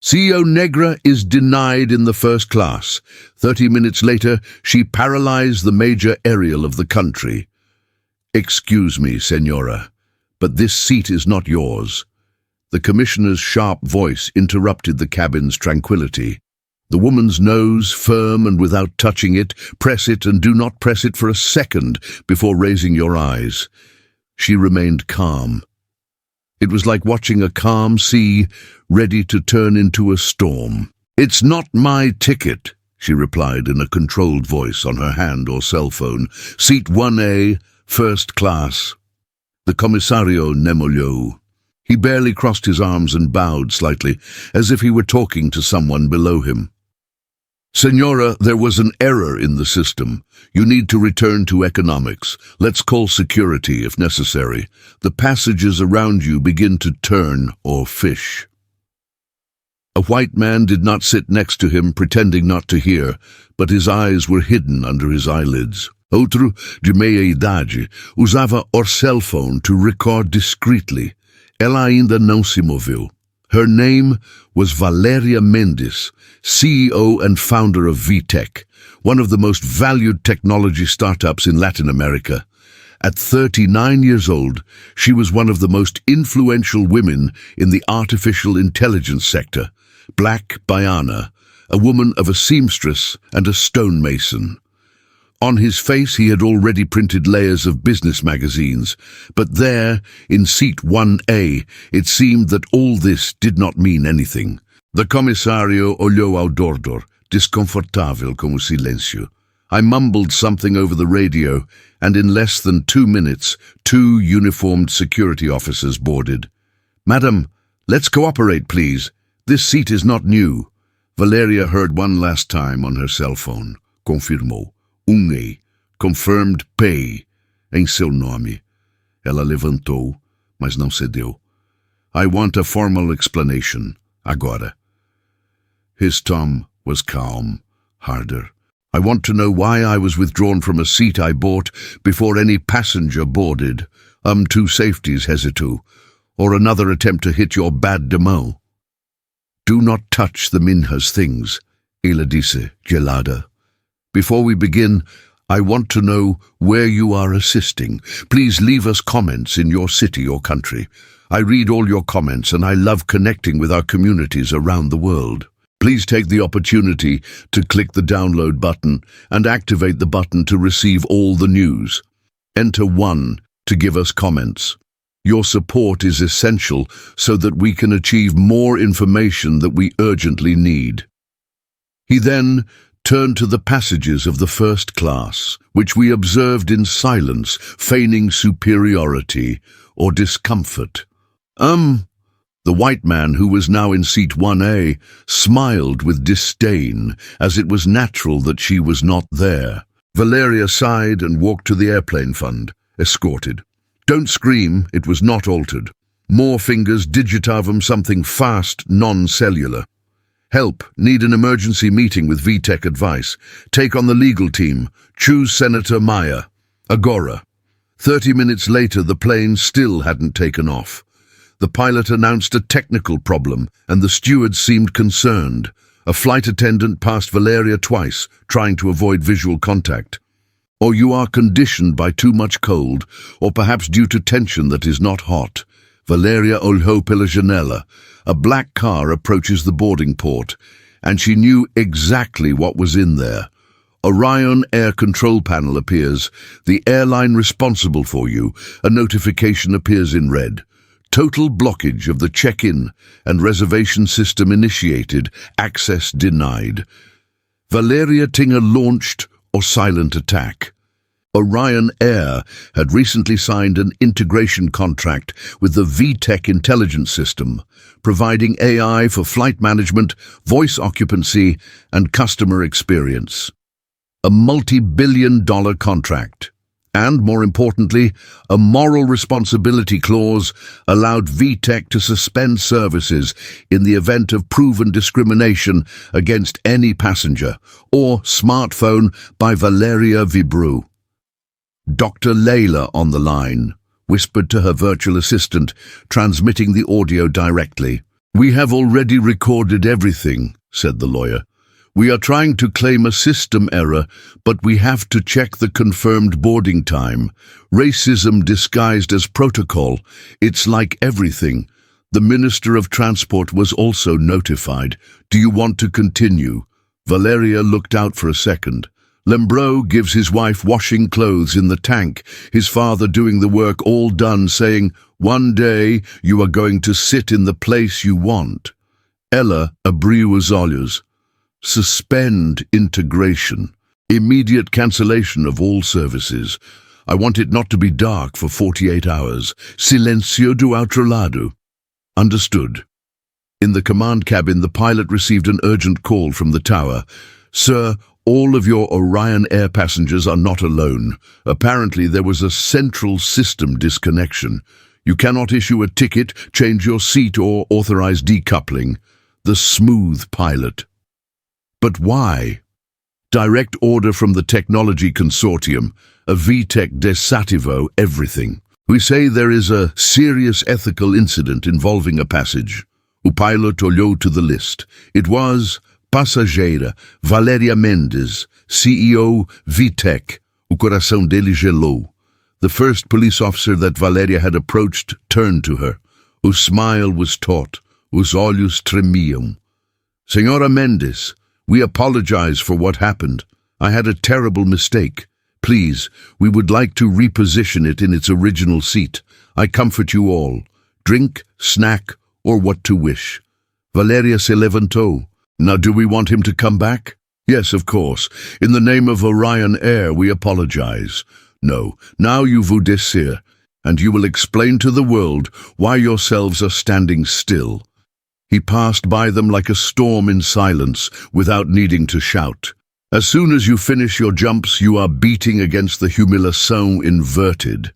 CEO Negra is denied in the first class. 30 minutes later, she paralyzed the major aerial of the country. Excuse me, Senora, but this seat is not yours. The commissioner's sharp voice interrupted the cabin's tranquility. The woman's nose, firm and without touching it, press it and do not press it for a second before raising your eyes. She remained calm. It was like watching a calm sea ready to turn into a storm. "It's not my ticket," she replied in a controlled voice on her hand or cell phone. "Seat 1A, first class." The commissario nemolio. He barely crossed his arms and bowed slightly, as if he were talking to someone below him. "Senora, there was an error in the system. You need to return to economics. Let's call security if necessary. The passages around you begin to turn or fish." A white man did not sit next to him, pretending not to hear, but his eyes were hidden under his eyelids. Outro de meia idade usava o cell phone to record discreetly. Ela ainda não se moveu. Her name was Valeria Mendes, CEO and founder of VTech, one of the most valued technology startups in Latin America. At 39 years old, she was one of the most influential women in the artificial intelligence sector. Black Baiana, a woman of a seamstress and a stonemason. On his face he had already printed layers of business magazines, but there, in seat 1A, it seemed that all this did not mean anything. The commissario olhou ao redor, desconfortável com o silêncio. I mumbled something over the radio, and in less than 2 minutes, 2 uniformed security officers boarded. "Madam, let's cooperate, please. This seat is not new." Valeria heard one last time on her cell phone. Confirmou. Confirmed pay, em seu nome. Ela levantou, mas não cedeu. "I want a formal explanation, agora." His tone was calm, harder. "I want to know why I was withdrawn from a seat I bought before any passenger boarded. 2 safeties hesitou, or another attempt to hit your bad demo." "Do not touch the Minha's things," ela disse, gelada. "Before we begin, I want to know where you are assisting. Please leave us comments in your city or country. I read all your comments and I love connecting with our communities around the world. Please take the opportunity to click the download button and activate the button to receive all the news. Enter 1 to give us comments. Your support is essential so that we can achieve more information that we urgently need." He then turned to the passages of the first class, which we observed in silence, feigning superiority or discomfort. The white man, who was now in seat 1A, smiled with disdain, as it was natural that she was not there. Valeria sighed and walked to the airplane fund, escorted. "Don't scream, it was not altered. More fingers digitavam something fast, non-cellular. Help, need an emergency meeting with VTech advice. Take on the legal team. Choose Senator Maya. Agora." 30 minutes later, the plane still hadn't taken off. The pilot announced a technical problem, and the steward seemed concerned. A flight attendant passed Valeria twice, trying to avoid visual contact. "Or you are conditioned by too much cold, or perhaps due to tension that is not hot." Valeria olhou pela janela. A black car approaches the boarding port, and she knew exactly what was in there. Orion Air Control Panel appears. "The airline responsible for you." A notification appears in red. "Total blockage of the check-in and reservation system initiated. Access denied." Valeria tinha launched or silent attack. Orion Air had recently signed an integration contract with the VTech intelligence system, providing AI for flight management, voice occupancy, and customer experience. A multi-billion-dollar contract. And, more importantly, a moral responsibility clause allowed VTech to suspend services in the event of proven discrimination against any passenger, or smartphone by Valeria Vibru. Dr. Layla on the line, whispered to her virtual assistant, transmitting the audio directly. "We have already recorded everything," said the lawyer. "We are trying to claim a system error, but we have to check the confirmed boarding time. Racism disguised as protocol. It's like everything. The Minister of Transport was also notified. Do you want to continue?" Valeria looked out for a second. Lembro gives his wife washing clothes in the tank, his father doing the work all done, saying, "One day you are going to sit in the place you want." Ella abriu os olhos. Suspend integration. Immediate cancellation of all services. I want it not to be dark for 48 hours. Silencio do outro lado. Understood. In the command cabin, the pilot received an urgent call from the tower. "Sir, all of your Orion Air passengers are not alone. Apparently there was a central system disconnection. You cannot issue a ticket, change your seat, or authorize decoupling." The smooth pilot. "But why?" "Direct order from the Technology Consortium, a VTech desativo everything. We say there is a serious ethical incident involving a passage." O pilot olhou to the list. It was passageira Valeria Mendes, CEO VTech. O coração dele gelou. The first police officer that Valeria had approached turned to her. O smile was taut. Os olhos tremiam. "Senhora Mendes, we apologize for what happened. I had a terrible mistake. Please, we would like to reposition it in its original seat. I comfort you all. Drink, snack, or what to wish." Valeria se levantou. "Now do we want him to come back?" "Yes, of course. In the name of Orion Air, we apologize." "No, now you vous desir, and you will explain to the world why yourselves are standing still." He passed by them like a storm in silence, without needing to shout. "As soon as you finish your jumps, you are beating against the humiliação inverted."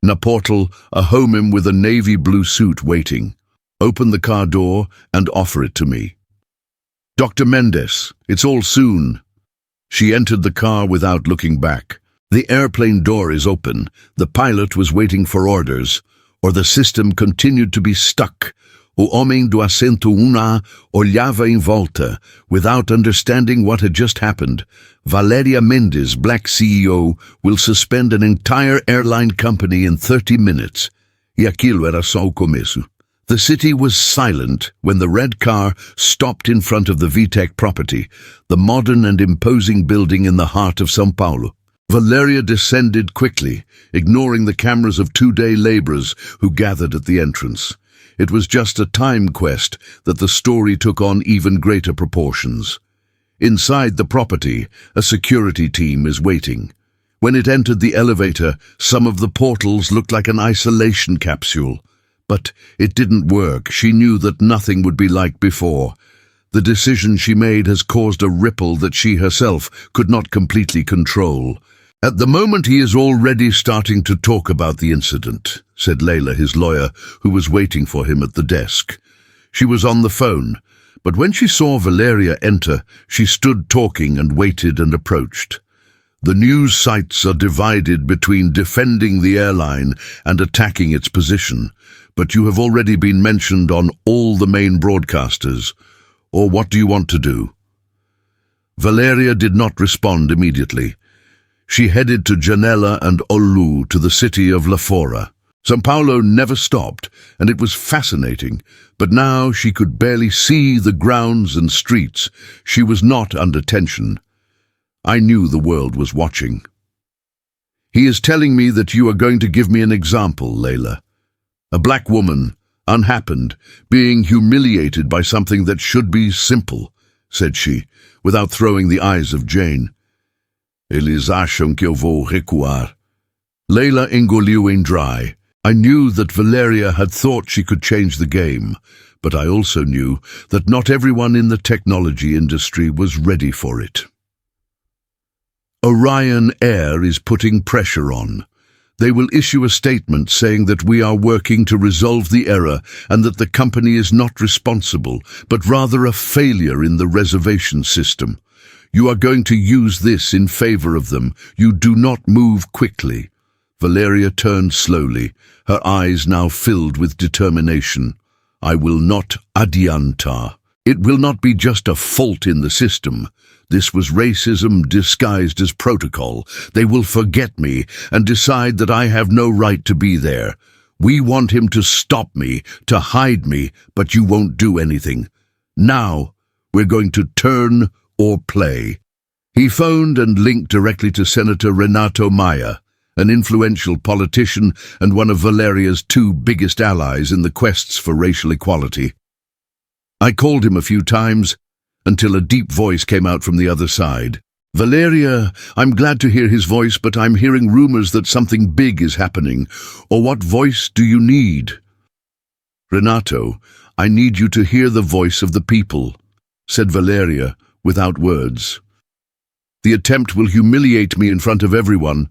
Na portal, a homem with a navy blue suit waiting. "Open the car door and offer it to me." "Dr. Mendes, it's all soon." She entered the car without looking back. The airplane door is open. The pilot was waiting for orders, or the system continued to be stuck. O homem do assento una olhava em volta, without understanding what had just happened. Valeria Mendes, Black CEO, will suspend an entire airline company in 30 minutes. E aquilo era só o começo. The city was silent when the red car stopped in front of the VTech property, the modern and imposing building in the heart of São Paulo. Valeria descended quickly, ignoring the cameras of two-day laborers who gathered at the entrance. It was just a time quest that the story took on even greater proportions. Inside the property, a security team is waiting. When it entered the elevator, some of the portals looked like an isolation capsule. But it didn't work. She knew that nothing would be like before. The decision she made has caused a ripple that she herself could not completely control. "At the moment he is already starting to talk about the incident," said Leila, his lawyer, who was waiting for him at the desk. She was on the phone, but when she saw Valeria enter, she stood talking and waited and approached. "The news sites are divided between defending the airline and attacking its position, but you have already been mentioned on all the main broadcasters. Or what do you want to do?" Valeria did not respond immediately. She headed to Janela and Olu, to the city of La Fora. São Paulo never stopped, and it was fascinating, but now she could barely see the grounds and streets. She was not under tension. I knew the world was watching. "He is telling me that you are going to give me an example, Leila. A black woman, unhappened, being humiliated by something that should be simple," said she, without throwing the eyes of Jane. "Eles acham que eu vou recuar." Leila engoliu in dry. I knew that Valeria had thought she could change the game, but I also knew that not everyone in the technology industry was ready for it. Orion Air is putting pressure on. They will issue a statement saying that we are working to resolve the error and that the company is not responsible, but rather a failure in the reservation system. You are going to use this in favor of them. You do not move quickly. Valeria turned slowly, her eyes now filled with determination. I will not adianta. It will not be just a fault in the system. This was racism disguised as protocol. They will forget me and decide that I have no right to be there. We want him to stop me, to hide me, but you won't do anything. Now, we're going to turn or play. He phoned and linked directly to Senator Renato Maya, an influential politician and one of Valeria's two biggest allies in the quests for racial equality. I called him a few times until a deep voice came out from the other side. Valeria, I'm glad to hear his voice, but I'm hearing rumors that something big is happening. Or what voice do you need? Renato, I need you to hear the voice of the people, said Valeria without words. The attempt will humiliate me in front of everyone,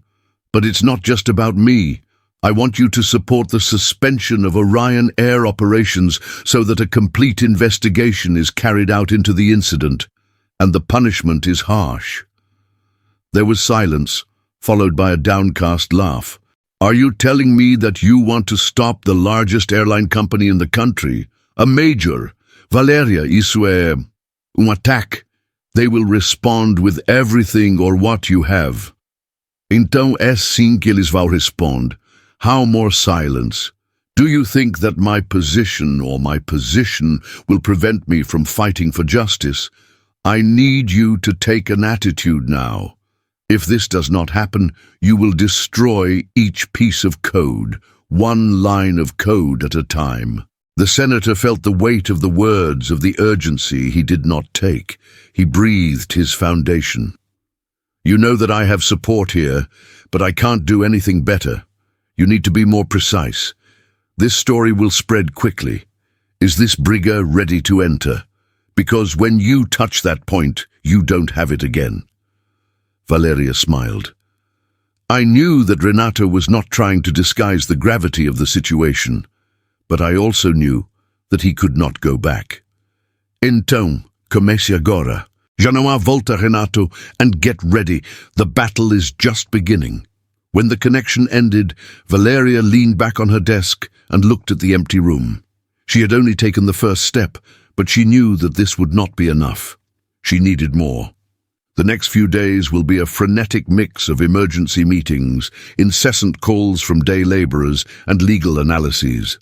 but it's not just about me. I want you to support the suspension of Orion Air operations so that a complete investigation is carried out into the incident, and the punishment is harsh. There was silence, followed by a downcast laugh. Are you telling me that you want to stop the largest airline company in the country? A major? Valeria, isso é attack. They will respond with everything or what you have. Então é assim que eles vão responder. How more silence? Do you think that my position will prevent me from fighting for justice? I need you to take an attitude now. If this does not happen, you will destroy each piece of code, one line of code at a time. The senator felt the weight of the words, of the urgency he did not take. He breathed his foundation. You know that I have support here, but I can't do anything better. You need to be more precise. This story will spread quickly. Is this brigger ready to enter? Because when you touch that point, you don't have it again. Valeria smiled. I knew that Renato was not trying to disguise the gravity of the situation, but I also knew that he could not go back. Então, comece agora. Já não há volta, Renato, and get ready. The battle is just beginning. When the connection ended, Valeria leaned back on her desk and looked at the empty room. She had only taken the first step, but she knew that this would not be enough. She needed more. The next few days will be a frenetic mix of emergency meetings, incessant calls from day laborers, and legal analyses.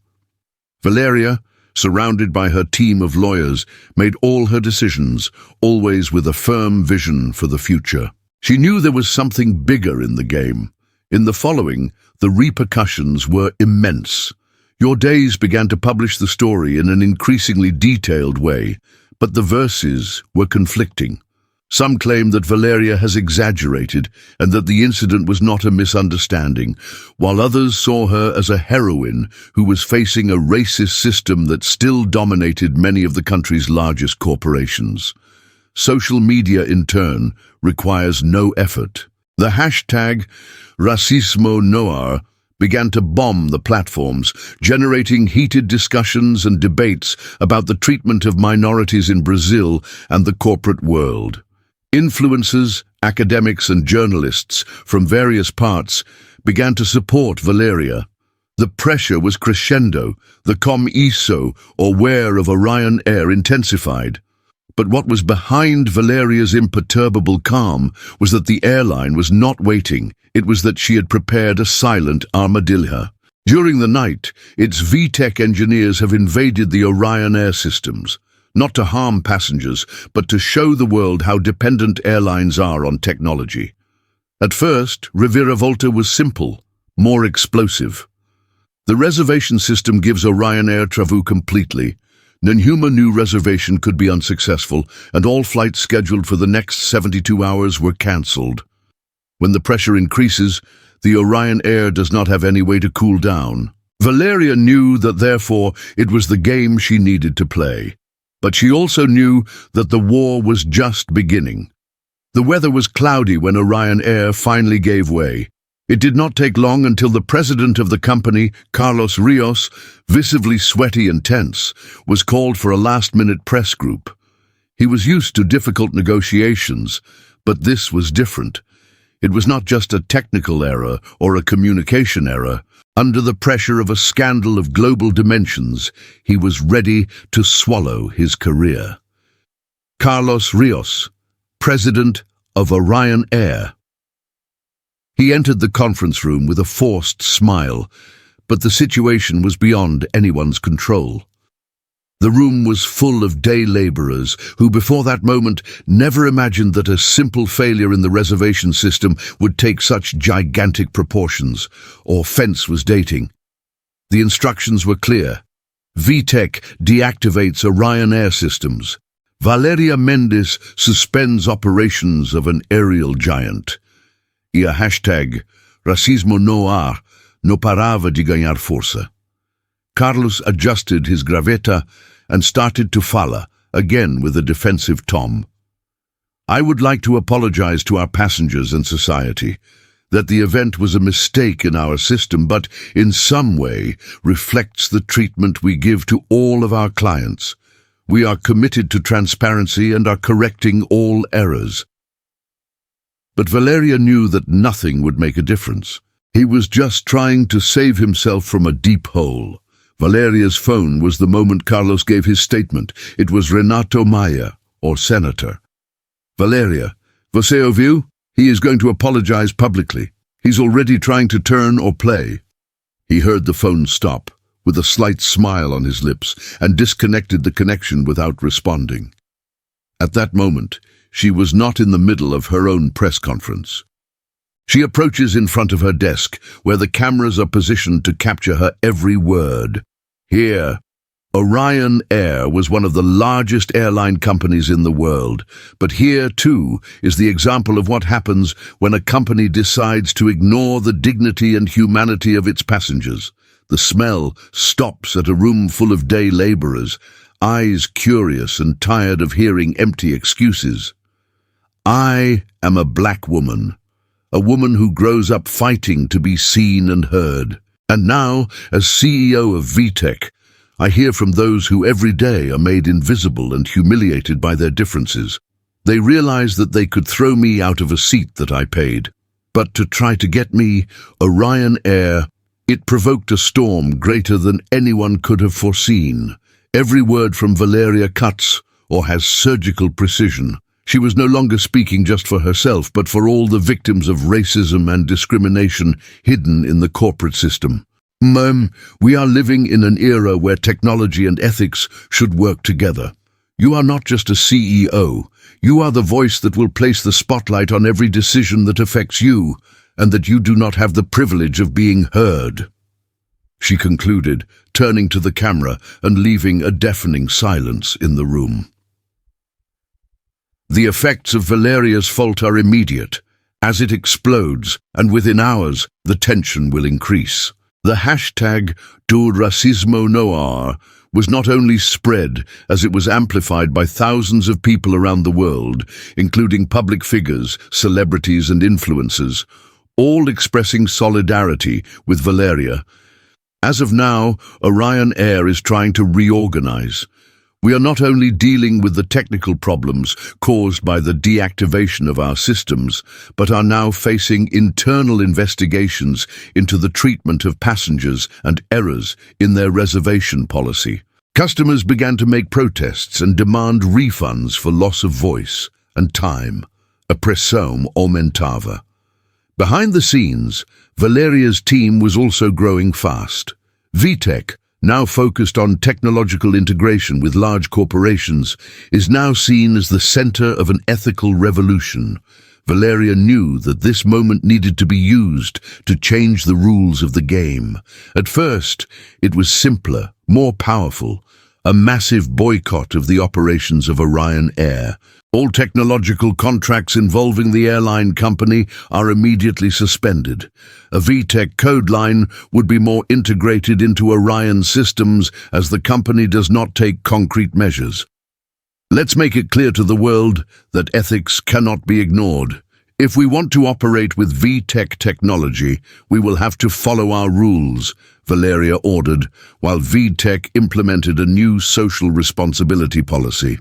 Valeria, surrounded by her team of lawyers, made all her decisions, always with a firm vision for the future. She knew there was something bigger in the game. In the following, the repercussions were immense. Your Days began to publish the story in an increasingly detailed way, but the verses were conflicting. Some claim that Valeria has exaggerated and that the incident was not a misunderstanding, while others saw her as a heroine who was facing a racist system that still dominated many of the country's largest corporations. Social media, in turn, requires no effort. The hashtag Racismo Noir began to bomb the platforms, generating heated discussions and debates about the treatment of minorities in Brazil and the corporate world. Influencers, academics and journalists from various parts began to support Valeria. The pressure was crescendo, the com isso, or wear of Orion Air intensified. But what was behind Valeria's imperturbable calm was that the airline was not waiting. It was that she had prepared a silent armadillo. During the night, its VTech engineers have invaded the Orion Air systems, not to harm passengers, but to show the world how dependent airlines are on technology. At first, Reviravolta was simple, more explosive. The reservation system gives Orion Air Travu completely. Nenhuma new reservation could be unsuccessful, and all flights scheduled for the next 72 hours were cancelled. When the pressure increases, the Orion Air does not have any way to cool down. Valeria knew that, therefore, it was the game she needed to play. But she also knew that the war was just beginning. The weather was cloudy when Orion Air finally gave way. It did not take long until the president of the company, Carlos Rios, visibly sweaty and tense, was called for a last-minute press group. He was used to difficult negotiations, but this was different. It was not just a technical error or a communication error. Under the pressure of a scandal of global dimensions, he was ready to swallow his career. Carlos Rios, president of Orion Air. He entered the conference room with a forced smile, but the situation was beyond anyone's control. The room was full of day laborers who, before that moment, never imagined that a simple failure in the reservation system would take such gigantic proportions, or fence was dating. The instructions were clear. VTech deactivates Orion Air Systems. Valeria Mendes suspends operations of an aerial giant. E a hashtag racismo no ar no parava de ganhar força. Carlos adjusted his graveta and started to fala, again with a defensive tom. I would like to apologize to our passengers and society that the event was a mistake in our system, but in some way reflects the treatment we give to all of our clients. We are committed to transparency and are correcting all errors. But Valeria knew that nothing would make a difference. He was just trying to save himself from a deep hole. Valeria's phone was the moment Carlos gave his statement. It was Renato Maia, or Senator. Valeria, você ouviu? He is going to apologize publicly. He's already trying to turn or play. He heard the phone stop, with a slight smile on his lips, and disconnected the connection without responding. At that moment, she was not in the middle of her own press conference. She approaches in front of her desk, where the cameras are positioned to capture her every word. Here, Orion Air was one of the largest airline companies in the world, but here, too, is the example of what happens when a company decides to ignore the dignity and humanity of its passengers. The smell stops at a room full of day laborers, eyes curious and tired of hearing empty excuses. I am a black woman. A woman who grows up fighting to be seen and heard. And now, as CEO of VTech, I hear from those who every day are made invisible and humiliated by their differences. They realize that they could throw me out of a seat that I paid. But to try to get me, Orion Air, it provoked a storm greater than anyone could have foreseen. Every word from Valeria cuts or has surgical precision. She was no longer speaking just for herself, but for all the victims of racism and discrimination hidden in the corporate system. We are living in an era where technology and ethics should work together. You are not just a CEO. You are the voice that will place the spotlight on every decision that affects you, and that you do not have the privilege of being heard. She concluded, turning to the camera and leaving a deafening silence in the room. The effects of Valeria's fault are immediate. As it explodes, and within hours, the tension will increase. The hashtag do racismo no ar was not only spread, as it was amplified by thousands of people around the world, including public figures, celebrities and influencers, all expressing solidarity with Valeria. As of now, Orion Air is trying to reorganize. We are not only dealing with the technical problems caused by the deactivation of our systems, but are now facing internal investigations into the treatment of passengers and errors in their reservation policy. Customers began to make protests and demand refunds for loss of voice and time. A pressão aumentava. Behind the scenes, Valeria's team was also growing fast. VTech, now focused on technological integration with large corporations, is now seen as the center of an ethical revolution. Valeria knew that this moment needed to be used to change the rules of the game. At first, it was simpler, more powerful, a massive boycott of the operations of Orion Air. All technological contracts involving the airline company are immediately suspended. A VTech code line would be more integrated into Orion systems as the company does not take concrete measures. Let's make it clear to the world that ethics cannot be ignored. If we want to operate with VTech technology, we will have to follow our rules, Valeria ordered, while VTech implemented a new social responsibility policy.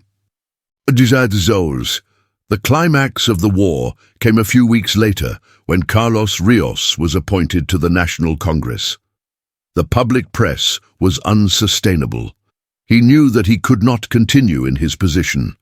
The The climax of the war came a few weeks later when Carlos Rios was appointed to the National Congress. The public press was unsustainable. He knew that he could not continue in his position.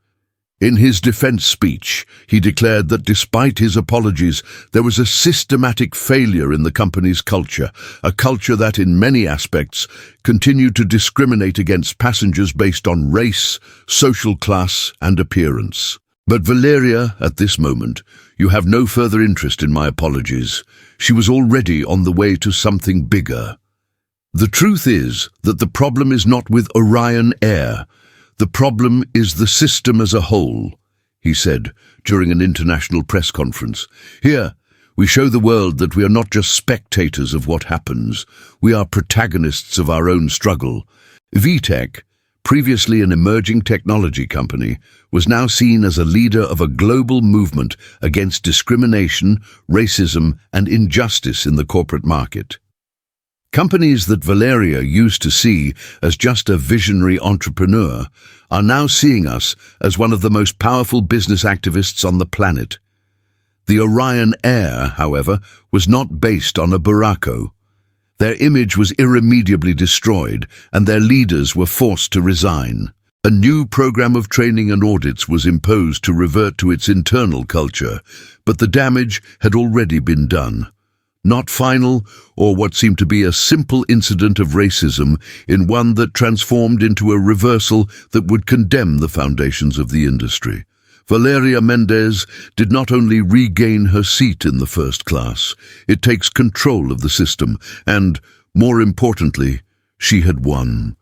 In his defense speech, he declared that despite his apologies, there was a systematic failure in the company's culture, a culture that in many aspects continued to discriminate against passengers based on race, social class, and appearance. But Valeria, at this moment, you have no further interest in my apologies. She was already on the way to something bigger. The truth is that the problem is not with Orion Air. The problem is the system as a whole, he said during an international press conference. Here, we show the world that we are not just spectators of what happens. We are protagonists of our own struggle. VTech, previously an emerging technology company, was now seen as a leader of a global movement against discrimination, racism, and injustice in the corporate market. Companies that Valeria used to see as just a visionary entrepreneur are now seeing us as one of the most powerful business activists on the planet. The Orion Air, however, was not based on a Barako. Their image was irremediably destroyed, and their leaders were forced to resign. A new program of training and audits was imposed to revert to its internal culture, but the damage had already been done. Not final, or what seemed to be a simple incident of racism, in one that transformed into a reversal that would condemn the foundations of the industry. Valeria Mendez did not only regain her seat in the first class, it takes control of the system, and, more importantly, she had won.